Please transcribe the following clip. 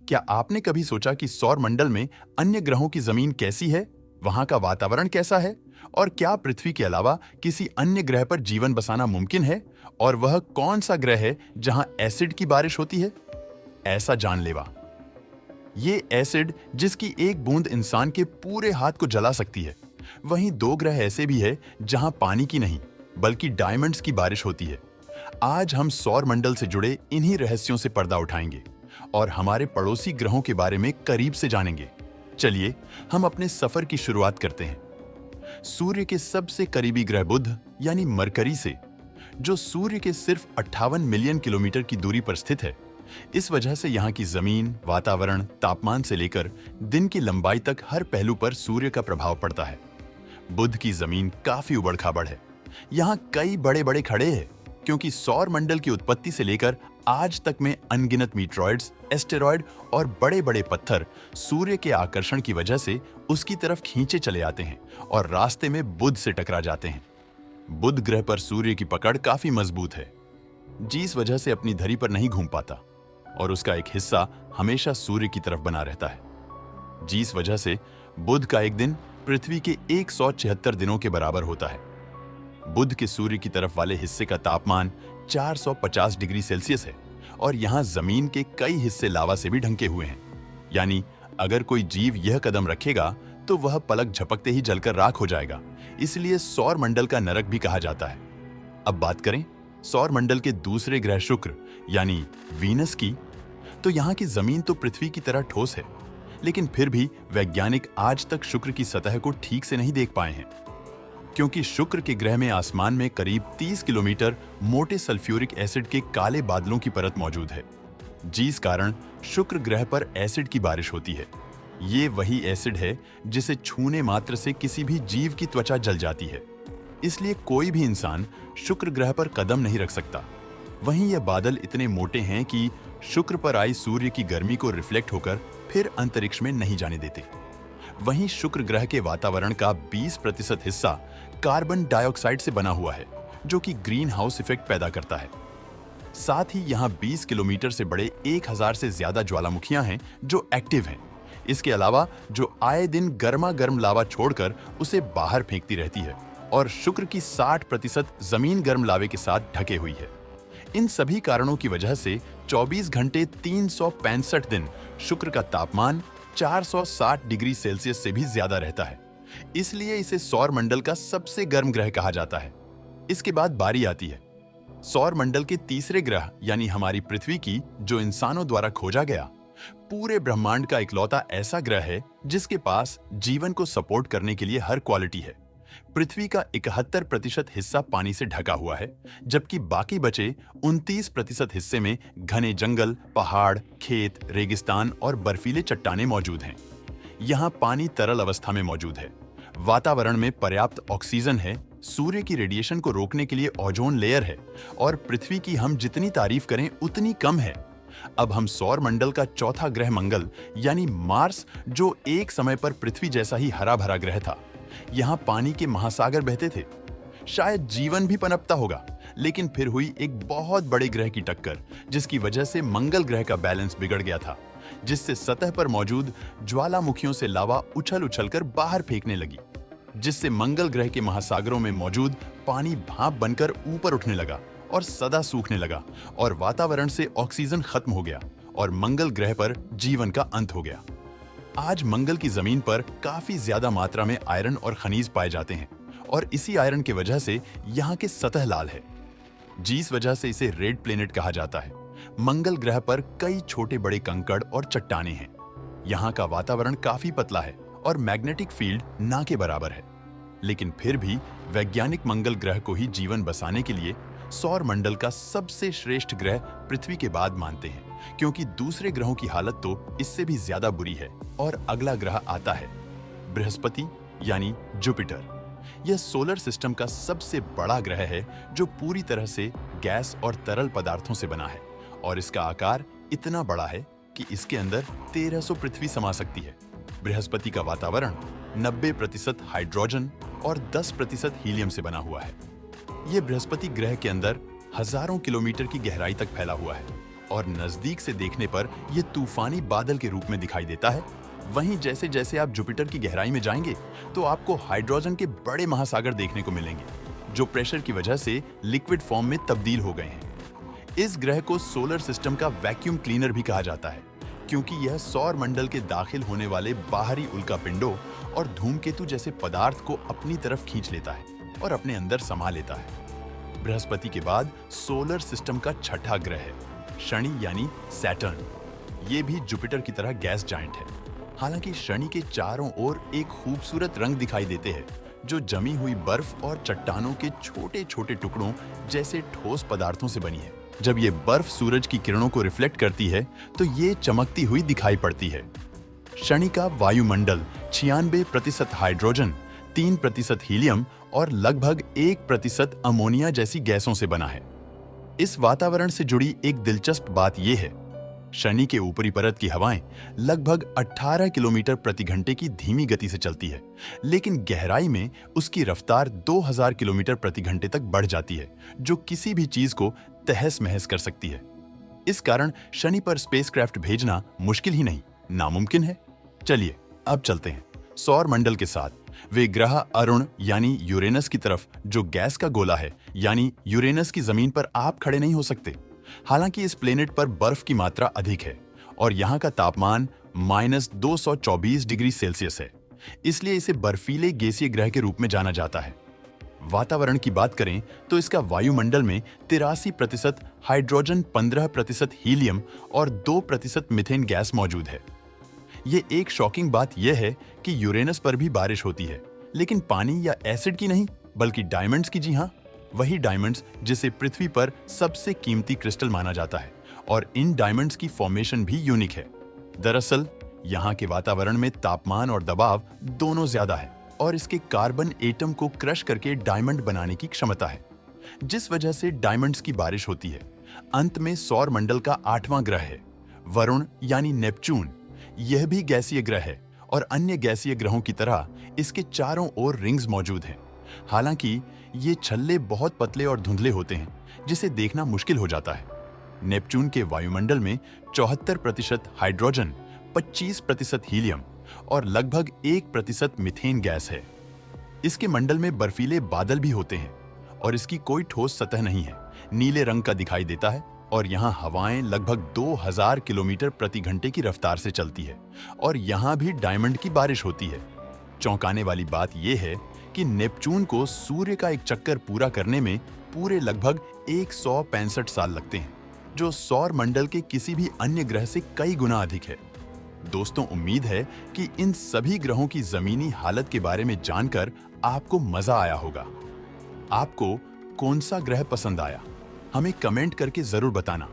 क्या आपने कभी सोचा कि सौर मंडल में अन्य ग्रहों की जमीन कैसी है, वहां का वातावरण कैसा है, और क्या पृथ्वी के अलावा किसी अन्य ग्रह पर जीवन बसाना मुमकिन है, और वह कौन सा ग्रह है जहां एसिड की बारिश होती है? ऐसा जानलेवा। ये एसिड जिसकी एक बूंद इंसान के पूरे हाथ को जला सकती है। वहीं दो ग्रह ऐसे भी है जहां पानी की नहीं, बल्कि डायमंड्स की बारिश होती है। आज हम सौर मंडल से जुड़े इन्हीं रहस्यों से पर्दा उठाएंगे और हमारे पड़ोसी ग्रहों के बारे में करीब से जानेंगे। चलिए हम अपने सफर की शुरुआत करते हैं सूर्य के सबसे करीबी ग्रह बुध यानी मरकरी से, जो सूर्य के सिर्फ 58 मिलियन किलोमीटर की दूरी पर स्थित है। इस वजह से यहाँ की जमीन, वातावरण, तापमान से लेकर दिन की लंबाई तक हर पहलू पर सूर्य का प्रभाव पड़ता है। बुध की जमीन काफी उबड़-खाबड़ है। यहाँ कई बड़े-बड़े खड़े हैं, क्योंकि सौर मंडल की उत्पत्ति से लेकर आज तक में अनगिनत मीटरॉइड्स, एस्टेरॉयड और बड़े-बड़े पत्थर सूर्य के आकर्षण की वजह से उसकी तरफ खींचे चले आते हैं और रास्ते में बुध से टकरा जाते हैं। बुध ग्रह पर सूर्य की पकड़ काफी मजबूत है, जिस वजह से अपनी धरी पर नहीं घूम पाता और उसका एक हिस्सा हमेशा सूर्य की तरफ बना रहता है। जिस वजह से बुध का एक दिन पृथ्वी के 176 दिनों के बराबर होता है। बुध के सूर्य की तरफ वाले हिस्से का तापमान 450 डिग्री सेल्सियस है और यहाँ जमीन के कई हिस्से लावा से भी ढंके हुए हैं। यानी अगर कोई जीव यह कदम रखेगा तो वह पलक झपकते ही जलकर राख हो जाएगा। इसलिए सौर मंडल का नरक भी कहा जाता है। अब बात करें सौर मंडल के दूसरे ग्रह शुक्र यानी वीनस की, तो यहाँ की जमीन तो पृथ्वी की तरह ठोस है, लेकिन फिर भी वैज्ञानिक आज तक शुक्र की सतह को ठीक से नहीं देख पाए हैं, क्योंकि शुक्र के ग्रह में आसमान में करीब 30 किलोमीटर मोटे सल्फ्यूरिक एसिड के काले बादलों की परत मौजूद है, जिस कारण शुक्र ग्रह पर एसिड की बारिश होती है। ये वही एसिड है जिसे छूने मात्र से किसी भी जीव की त्वचा जल जाती है। इसलिए कोई भी इंसान शुक्र ग्रह पर कदम नहीं रख सकता। वहीं ये बादल इतने मोटे हैं कि शुक्र पर आई सूर्य की गर्मी को रिफ्लेक्ट होकर फिर अंतरिक्ष में नहीं जाने देते। वहीं शुक्र ग्रह के वातावरण का 20% हिस्सा कार्बन डाइऑक्साइड से बना हुआ है, जो कि ग्रीन हाउस इफेक्ट पैदा करता है। साथ ही यहाँ 20 किलोमीटर से बड़े 1000 से ज्यादा ज्वालामुखियां हैं जो एक्टिव हैं। इसके अलावा जो आए दिन गर्मा गर्म लावा छोड़कर उसे बाहर फेंकती रहती है, और शुक्र की 60% जमीन गर्म लावे के साथ ढके हुई है। इन सभी कारणों की वजह से 24 घंटे 365 दिन शुक्र का तापमान 460 डिग्री सेल्सियस से भी ज्यादा रहता है। इसलिए इसे सौर मंडल का सबसे गर्म ग्रह कहा जाता है। इसके बाद बारी आती है सौर मंडल के तीसरे ग्रह यानी हमारी पृथ्वी की, जो इंसानों द्वारा खोजा गया पूरे ब्रह्मांड का इकलौता ऐसा ग्रह है जिसके पास जीवन को सपोर्ट करने के लिए हर क्वालिटी है। पृथ्वी का 71% हिस्सा पानी से ढका हुआ है, जबकि बाकी बचे 29% हिस्से में घने जंगल, पहाड़, खेत, रेगिस्तान और बर्फीले चट्टानें मौजूद हैं। यहाँ पानी तरल अवस्था में मौजूद है, वातावरण में पर्याप्त ऑक्सीजन है, सूर्य की रेडिएशन को रोकने के लिए ओजोन लेयर है, और पृथ्वी की हम जितनी तारीफ करें उतनी कम है। अब हम सौर मंडल का चौथा ग्रह मंगल यानी मार्स, जो एक समय पर पृथ्वी जैसा ही हरा भरा ग्रह था। यहाँ पानी के महासागर बहते थे, शायद जीवन भी पनपता होगा, लेकिन फिर हुई एक बहुत बड़े ग्रह की टक्कर, जिसकी वजह से मंगल ग्रह का बैलेंस बिगड़ गया था, जिससे सतह पर मौजूद ज्वालामुखियों से लावा उछल उछलकर बाहर फेंकने लगी, जिससे मंगल ग्रह के महासागरों में मौजूद पानी भाप बनकर ऊपर उठने लगा और सदा सूखने लगा, और वातावरण से ऑक्सीजन खत्म हो गया और मंगल ग्रह पर जीवन का अंत हो गया। आज मंगल की जमीन पर काफी ज्यादा मात्रा में आयरन और खनिज पाए जाते हैं, और इसी आयरन की वजह से यहाँ की सतह लाल है, जिस वजह से इसे रेड प्लेनेट कहा जाता है। मंगल ग्रह पर कई छोटे बड़े कंकड़ और चट्टानें हैं। यहाँ का वातावरण काफी पतला है और मैग्नेटिक फील्ड ना के बराबर है, लेकिन फिर भी वैज्ञानिक मंगल ग्रह को ही जीवन बसाने के लिए सौर मंडल का सबसे श्रेष्ठ ग्रह पृथ्वी के बाद मानते हैं, क्योंकि दूसरे ग्रहों की हालत तो इससे भी ज्यादा बुरी है। और अगला ग्रह आता है बृहस्पति यानी जुपिटर। यह सोलर सिस्टम का सबसे बड़ा ग्रह है, जो पूरी तरह से गैस और तरल पदार्थों से बना है, और इसका आकार इतना बड़ा है कि इसके अंदर 1300 पृथ्वी समा सकती है। बृहस्पति का वातावरण 90% हाइड्रोजन और 10% हीलियम से बना हुआ है। यह बृहस्पति ग्रह के अंदर हजारों किलोमीटर की गहराई तक फैला हुआ है। और नजदीक से देखने पर यह तूफानी बादल के रूप में दिखाई देता है। वहीं जैसे जैसे आप जुपिटर की गहराई में जाएंगे तो आपको हाइड्रोजन के बड़े महासागर देखने को मिलेंगे, जो प्रेशर की वजह से लिक्विड फॉर्म में तब्दील हो गए हैं। इस ग्रह को सोलर सिस्टम का वैक्यूम क्लीनर भी कहा जाता है, क्योंकि यह सौर मंडल के दाखिल होने वाले बाहरी उल्कापिंडों और धूमकेतु जैसे पदार्थ को अपनी तरफ खींच लेता है और अपने अंदर समा लेता है। बृहस्पति के बाद सोलर सिस्टम का छठा ग्रह है शनि यानी सैटर्न। ये भी जुपिटर की तरह गैस जायंट है। हालांकि शनि के चारों ओर एक खूबसूरत रंग दिखाई देते हैं, जो जमी हुई बर्फ और चट्टानों के छोटे छोटे टुकड़ों जैसे ठोस पदार्थों से बनी है। जब ये बर्फ सूरज की किरणों को रिफ्लेक्ट करती है तो ये चमकती हुई दिखाई पड़ती है। शनि का वायुमंडल 96% हाइड्रोजन, 3% हीलियम और लगभग 1% अमोनिया जैसी गैसों से बना है। इस वातावरण से जुड़ी एक दिलचस्प बात यह है, शनि के ऊपरी परत की हवाएं लगभग 18 किलोमीटर प्रति घंटे की धीमी गति से चलती है, लेकिन गहराई में उसकी रफ्तार 2000 किलोमीटर प्रति घंटे तक बढ़ जाती है, जो किसी भी चीज को तहस महस कर सकती है। इस कारण शनि पर स्पेसक्राफ्ट भेजना मुश्किल ही नहीं, नामुमकिन है। चलिए अब चलते हैं सौर मंडल के साथ वे ग्रह अरुण यानी यूरेनस की तरफ, जो गैस का गोला है, यानी यूरेनस की जमीन पर आप खड़े नहीं हो सकते। हालांकि इस प्लेनेट पर बर्फ की मात्रा अधिक है और यहाँ का तापमान -224 डिग्री सेल्सियस है, इसलिए इसे बर्फीले गैसीय ग्रह के रूप में जाना जाता है। वातावरण की बात करें तो इसका वायुमंडल में 83% हाइड्रोजन, 15% हीलियम और 2% मीथेन गैस मौजूद है। ये एक शॉकिंग बात यह है कि यूरेनस पर भी बारिश होती है, लेकिन पानी या एसिड की नहीं, बल्कि डायमंड्स की। जी हाँ, वही डायमंड्स जिसे पृथ्वी पर सबसे कीमती क्रिस्टल माना जाता है, और इन डायमंड्स की फॉर्मेशन भी यूनिक है। दरअसल यहाँ के वातावरण में तापमान और दबाव दोनों ज्यादा है और इसके कार्बन एटम को क्रश करके डायमंड बनाने की क्षमता है, जिस वजह से डायमंड्स की बारिश होती है। अंत में सौर मंडल का 8वां ग्रह है वरुण यानी नेपच्यून। यह भी गैसीय ग्रह है और अन्य गैसीय ग्रहों की तरह इसके चारों ओर रिंग्स मौजूद हैं। हालांकि ये छल्ले बहुत पतले और धुंधले होते हैं, जिसे देखना मुश्किल हो जाता है। नेपच्यून के वायुमंडल में 74% हाइड्रोजन, 25% हीलियम और लगभग 1% मीथेन गैस है। इसके मंडल में बर्फीले बादल भी होते हैं और इसकी कोई ठोस सतह नहीं है, नीले रंग का दिखाई देता है और यहाँ हवाएं लगभग 2000 किलोमीटर प्रति घंटे की रफ्तार से चलती है और यहाँ भी डायमंड की बारिश होती है। चौंकाने वाली बात यह है कि नेपच्यून को सूर्य का एक चक्कर पूरा करने में पूरे लगभग 165 साल लगते हैं, जो सौर मंडल के किसी भी अन्य ग्रह से कई गुना अधिक है। दोस्तों, उम्मीद है कि इन सभी ग्रहों की जमीनी हालत के बारे में जानकर आपको मजा आया होगा। आपको कौन सा ग्रह पसंद आया, हमें कमेंट करके जरूर बताना।